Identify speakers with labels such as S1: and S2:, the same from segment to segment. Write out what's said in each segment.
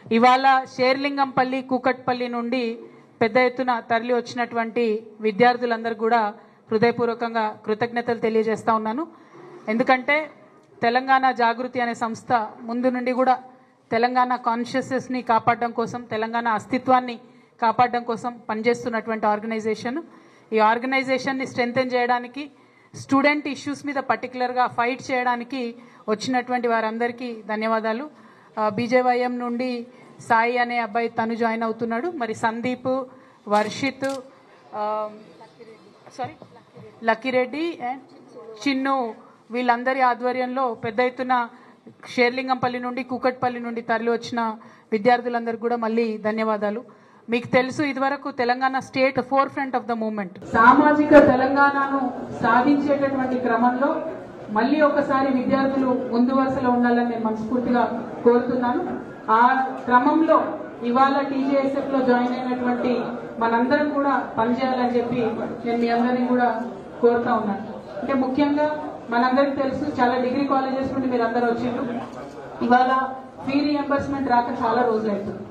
S1: ఇవాళ షేర్లింగంపల్లి కూకట్పల్లి నుండి పెద్ద ఎత్తున తరలి వచ్చినటువంటి విద్యార్థులందరూ కూడా హృదయపూర్వకంగా కృతజ్ఞతలు తెలియజేస్తా ఉన్నాను. ఎందుకంటే తెలంగాణ జాగృతి అనే సంస్థ ముందు నుండి కూడా తెలంగాణ కాన్షియస్నెస్ని కాపాడడం కోసం, తెలంగాణ అస్తిత్వాన్ని కాపాడడం కోసం పనిచేస్తున్నటువంటి ఆర్గనైజేషన్. ఈ ఆర్గనైజేషన్ని స్ట్రెంథెన్ చేయడానికి, స్టూడెంట్ ఇష్యూస్ మీద పర్టికులర్గా ఫైట్ చేయడానికి వచ్చినటువంటి వారందరికీ ధన్యవాదాలు. బీజేవైఎం నుండి సాయి అనే అబ్బాయి తను జాయిన్ అవుతున్నాడు. మరి సందీప్, వర్షిత్, లక్కిరెడ్డి అండ్ చిన్ను వీళ్ళందరి ఆధ్వర్యంలో పెద్ద ఎత్తున షేర్లింగంపల్లి నుండి కూకట్పల్లి నుండి తరలి వచ్చిన విద్యార్థులందరికీ కూడా మళ్ళీ ధన్యవాదాలు. మీకు తెలుసు, ఇదివరకు Telangana state four front of the movement, సామాజిక తెలంగాణను సాధించేటటువంటి క్రమంలో మళ్ళీ ఒకసారి విద్యార్థులు ముందు వరుసలో ఉండాలని నేను మనస్ఫూర్తిగా కోరుతున్నాను. ఆ క్రమంలో ఇవాళ టీజేఎస్ఎఫ్ లో జాయిన్ అయినటువంటి మనందరం కూడా పనిచేయాలని చెప్పి నేను మీ అందరినీ కూడా కోరుతా ఉన్నాను. అంటే ముఖ్యంగా మనందరికీ తెలుసు, చాలా డిగ్రీ కాలేజెస్ నుండి మీరు అందరూ వచ్చిండ్రు. ఇవాళ ఫీ రీఎంబర్స్మెంట్ రాక చాలా రోజులు అవుతుంది.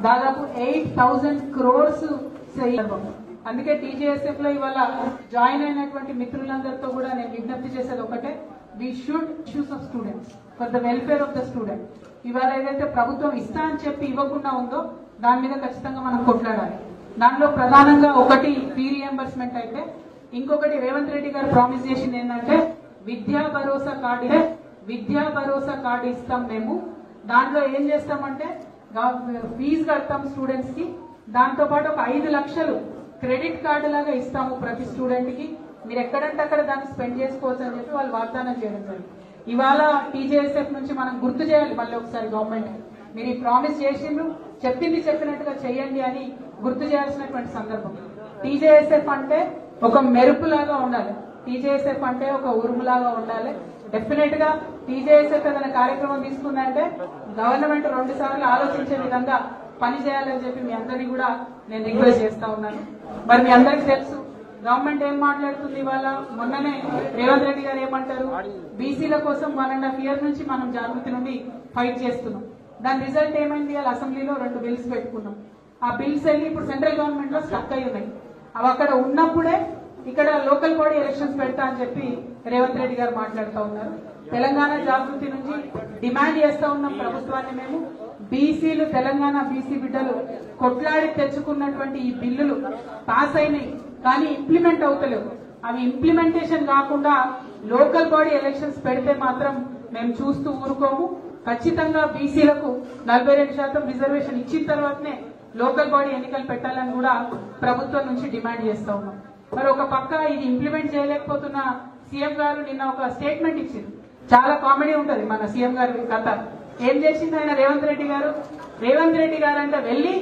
S1: దాదాపు 8,000 crores. అందుకే టీజేఎస్ఎఫ్ లో ఇవాళ జాయిన్ అయినటువంటి మిత్రులందరితో కూడా నేను విజ్ఞప్తి చేసేది ఒకటే, we should issues of students for the welfare of the student. ఇవాళ ఏదైతే ప్రభుత్వం ఇస్తా అని చెప్పి ఇవ్వకుండా ఉందో దాని మీద ఖచ్చితంగా మనం కొట్లాడాలి. దానిలో ప్రధానంగా ఒకటి ఫీ రీఎంబర్స్మెంట్ అయితే, ఇంకొకటి రేవంత్ రెడ్డి గారు ప్రామిస్ చేసింది ఏంటంటే విద్యా భరోసా కార్డు ఇస్తాం మేము. దాంట్లో ఏం చేస్తామంటే ఫీజు కడతాం స్టూడెంట్స్ కి, దాంతో పాటు ఒక 5 లక్షలు క్రెడిట్ కార్డు లాగా ఇస్తాము ప్రతి స్టూడెంట్ కి, మీరు ఎక్కడంటే అక్కడ దాన్ని స్పెండ్ చేసుకోవచ్చు అని చెప్పి వాళ్ళు వాగ్దానం చేయడం జరిగింది. ఇవాళ టీజేఎస్ఎఫ్ నుంచి మనం గుర్తు చేయాలి మళ్ళీ ఒకసారి గవర్నమెంట్, మీరు ఈ ప్రామిస్ చేసిండ్రు, చెప్పినట్టుగా చేయండి అని గుర్తు చేయాల్సినటువంటి సందర్భం. టీజేఎస్ఎఫ్ అంటే ఒక మెరుపులాగా ఉండాలి, టీజేఎస్ఎఫ్ అంటే ఒక ఉరుములాగా ఉండాలి. డెఫినెట్ గా టీజేఎస్ఎఫ్ ఏదైనా కార్యక్రమం తీసుకుందంటే గవర్నమెంట్ 2 సార్లు ఆలోచించే విధంగా పని చేయాలని చెప్పి మీ అందరినీ కూడా నేను రిక్వెస్ట్ చేస్తా ఉన్నాను. మరి మీ అందరికీ తెలుసు గవర్నమెంట్ ఏం మాట్లాడుతుంది. ఇవాళ మొన్ననే రేవంత్ రెడ్డి గారు ఏమంటారు, బీసీల కోసం 1.5 year నుంచి మనం జాగృతి నుండి ఫైట్ చేస్తున్నాం. దాని రిజల్ట్ ఏమైంది, వాళ్ళ అసెంబ్లీలో 2 బిల్స్ పెట్టుకున్నాం. ఆ బిల్స్ వెళ్ళి ఇప్పుడు సెంట్రల్ గవర్నమెంట్ లో స్టక్ అయి ఉన్నాయి. అవి అక్కడ ఉన్నప్పుడే ఇక్కడ లోకల్ బాడీ ఎలక్షన్స్ పెడతా అని చెప్పి రేవంత్ రెడ్డి గారు మాట్లాడుతూ ఉన్నారు. తెలంగాణ జాగృతి నుంచి డిమాండ్ చేస్తా ఉన్నాం ప్రభుత్వాన్ని మేము, బీసీలు, తెలంగాణ బీసీ బిడ్డలు కొట్లాడి తెచ్చుకున్నటువంటి ఈ బిల్లులు పాస్ అయినాయి కానీ ఇంప్లిమెంట్ అవుతలేవు. అవి ఇంప్లిమెంటేషన్ కాకుండా లోకల్ బాడీ ఎలక్షన్స్ పెడితే మాత్రం మేము చూస్తూ ఊరుకోము. ఖచ్చితంగా బీసీలకు 42% రిజర్వేషన్ ఇచ్చిన తర్వాతనే లోకల్ బాడీ ఎన్నికలు పెట్టాలని కూడా ప్రభుత్వం నుంచి డిమాండ్ చేస్తా ఉన్నాం. మరి ఒక పక్క ఇది ఇంప్లిమెంట్ చేయలేకపోతున్న సీఎం గారు నిన్న ఒక స్టేట్మెంట్ ఇచ్చింది. చాలా కామెడీ ఉంటది మన సీఎం గారి కథ. ఏం చేసింది ఆయన రేవంత్ రెడ్డి గారు అంటే వెళ్లి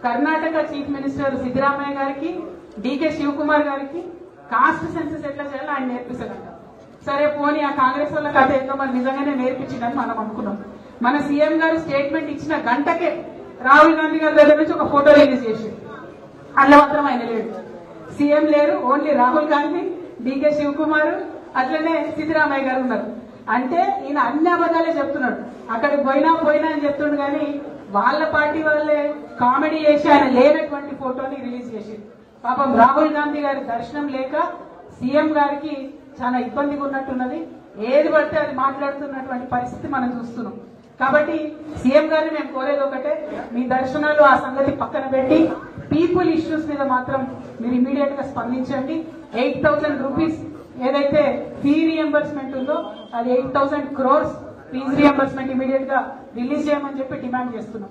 S1: కర్ణాటక చీఫ్ మినిస్టర్ సిద్ధరామయ్య గారికి, డీకే శివకుమార్ గారికి కాస్ట్ సెన్సస్ ఎట్లా చేయాలో ఆయన నేర్పిస్తాడంట. సరే పోనీ ఆ కాంగ్రెస్ వాళ్ళ కథ ఏందో మరి నిజంగానే నేర్పించిందని మనం అనుకున్నాం. మన సీఎం గారు స్టేట్మెంట్ ఇచ్చిన గంటకే రాహుల్ గాంధీ గారి దగ్గర నుంచి ఒక ఫోటో రిలీజ్ చేసి, అందులో మాత్రం ఆయన లేడు, సీఎం లేరు, ఓన్లీ రాహుల్ గాంధీ, డీకే శివకుమార్, అట్లనే సిద్ధరామయ్య గారు ఉన్నారు. అంటే ఈయన అన్ని అబద్ధాలే చెప్తున్నాడు. అక్కడికి పోయినా అని చెప్తుండు కానీ వాళ్ళ పార్టీ వాళ్ళే కామెడీ చేసి ఆయన లేనటువంటి ఫోటోని రిలీజ్ చేసి, పాపం రాహుల్ గాంధీ గారి దర్శనం లేక సీఎం గారికి చాలా ఇబ్బందిగా ఉన్నట్టున్నది. ఏది పడితే అది మాట్లాడుతున్నటువంటి పరిస్థితి మనం చూస్తున్నాం. కాబట్టి సీఎం గారిని మేము కోరేది ఒకటే, మీ దర్శనాలు ఆ సంగతి పక్కన పెట్టి పీపుల్ ఇష్యూస్ మీద మాత్రం మీరు ఇమీడియట్ గా స్పందించండి. 8,000 రూపీస్ ఏదైతే ఫీ రీఎంబర్స్మెంట్ ఉందో అది 8,000 crores ఫీజు రీఎంబర్స్మెంట్ ఇమీడియట్ గా రిలీజ్ చేయమని చెప్పి డిమాండ్ చేస్తున్నాం.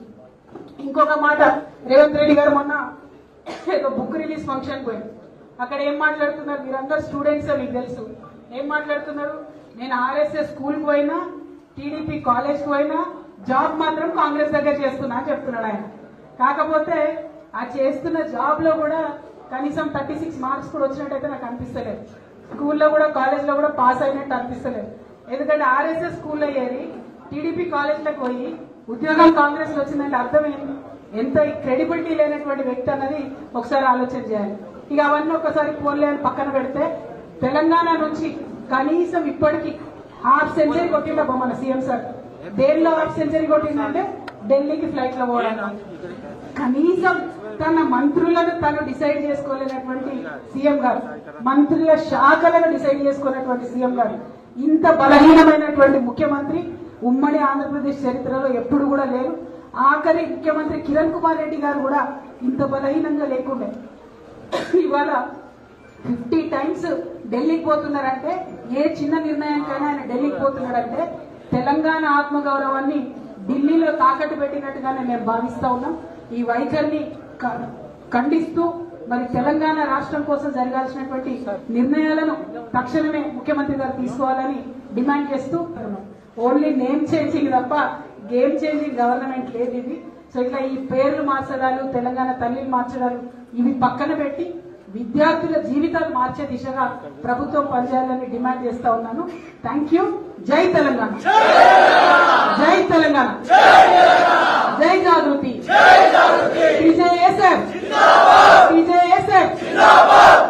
S1: ఇంకొక మాట, రేవంత్ రెడ్డి గారు మొన్న ఏదో బుక్ రిలీజ్ ఫంక్షన్ పోయింది. అక్కడ ఏం మాట్లాడుతున్నారు, మీరందరూ స్టూడెంట్స్ మీకు తెలుసు, ఏం మాట్లాడుతున్నారు, నేను ఆర్ఎస్ఎస్ స్కూల్కి పోయినా, టీడీపీ కాలేజ్కి పోయినా, జాబ్ మాత్రం కాంగ్రెస్ దగ్గర చేస్తున్నా అని చెప్తున్నాడు ఆయన. కాకపోతే ఆ చేస్తున్న జాబ్ లో కూడా కనీసం 36 మార్క్స్ కూడా వచ్చినట్టయితే నాకు అనిపిస్తలేదు. స్కూల్లో కూడా కాలేజ్లో కూడా పాస్ అయినట్టు అనిపిస్తలేదు. ఎందుకంటే ఆర్ఎస్ఎస్ స్కూల్లో ఏరి టీడీపీ కాలేజ్లకు పోయి ఉద్యోగం కాంగ్రెస్ లో వచ్చిందంటే అర్థం ఏంటి, ఎంత క్రెడిబిలిటీ లేనటువంటి వ్యక్తి అన్నది ఒకసారి ఆలోచన చేయాలి. ఇక అవన్నీ ఒకసారి ఫోన్లే అని పక్కన పెడితే తెలంగాణ నుంచి కనీసం ఇప్పటికీ 1/2 సెంచరీ కొట్టిండ మన సీఎం సార్. దేనిలో 1/2 సెంచరీ కొట్టిందంటే ఢిల్లీకి ఫ్లైట్ లో పోవడం, కనీసం తన మంత్రులను తను డిసైడ్ చేసుకోలేనటువంటి సీఎం గారు, మంత్రుల శాఖలను డిసైడ్ చేసుకున్నటువంటి సీఎం గారు, ఇంత బలహీనమైనటువంటి ముఖ్యమంత్రి ఉమ్మడి ఆంధ్రప్రదేశ్ చరిత్రలో ఎప్పుడు కూడా లేరు. ఆఖరి ముఖ్యమంత్రి కిరణ్ కుమార్ రెడ్డి గారు కూడా ఇంత బలహీనంగా లేకుండే. ఇవాళ 50 times ఢిల్లీకి పోతున్నారంటే, ఏ చిన్న నిర్ణయానికైనా ఆయన ఢిల్లీకి పోతున్నాడంటే తెలంగాణ ఆత్మగౌరవాన్ని ఢిల్లీలో తాకట్టు పెట్టినట్టుగానే మేము భావిస్తా ఉన్నాం. ఈ వైఖరిని ఖండిస్తూ మరి తెలంగాణ రాష్ట్రం కోసం జరగాల్సినటువంటి నిర్ణయాలను తక్షణమే ముఖ్యమంత్రి గారు తీసుకోవాలని డిమాండ్ చేస్తూ, ఓన్లీ నేమ్ చేంజింగ్ తప్ప గేమ్ చేంజింగ్ గవర్నమెంట్ లేదు ఇది. సో ఇట్లా ఈ పేర్లు మార్చడాలు, తెలంగాణ తల్లిని మార్చడాలు ఇవి పక్కన పెట్టి విద్యార్థుల జీవితాలు మార్చే దిశగా ప్రభుత్వం పనిచేయాలని డిమాండ్ చేస్తా ఉన్నాను. Thank you. జై తెలంగాణ, జై తెలంగాణ, జై జాగృతి, టీజేఎస్ఎఫ్, టీజేఎస్ఎఫ్.